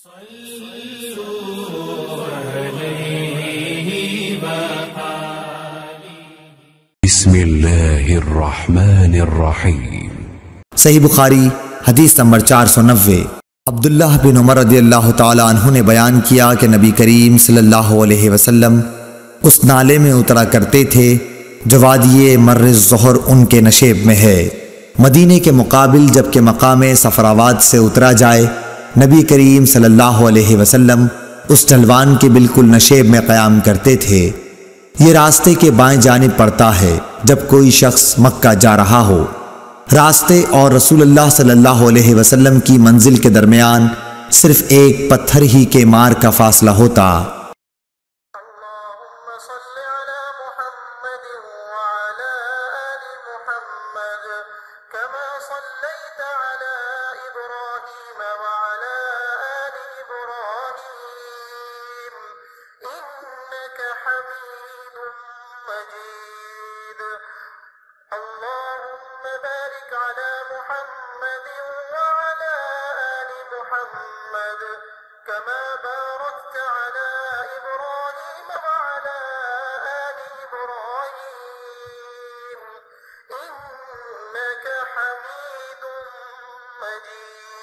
بسم اللہ الرحمن الرحیم۔ صحیح بخاری حدیث نمبر 490۔ عبداللہ بن عمر رضی اللہ تعالی عنہ نے بیان کیا کہ نبی کریم صلی اللہ علیہ وسلم اس نالے میں اترا کرتے تھے جو وادی مر الظہر ان کے نشیب میں ہے۔ مدینے کے مقابل جبکہ مقام صفراواد سے اترا جائے، نبی کریم صلی اللہ علیہ وسلم اس ڈھلوان کے بالکل نشیب میں قیام کرتے تھے۔ یہ راستے کے بائیں جانب پڑتا ہے جب کوئی شخص مکہ جا رہا ہو۔ راستے اور رسول اللہ صلی اللہ علیہ وسلم کی منزل کے درمیان صرف ایک پتھر ہی کے مار کا فاصلہ ہوتا۔ اللهم صل على محمد وعلى آل محمد كما صليت على إبراهيم وعلى آل إبراهيم إنك حميد مجيد اللهم بارك على محمد وعلى آل محمد كما باركت على إبراهيم وعلى آل إبراهيم إنك حميد مجيد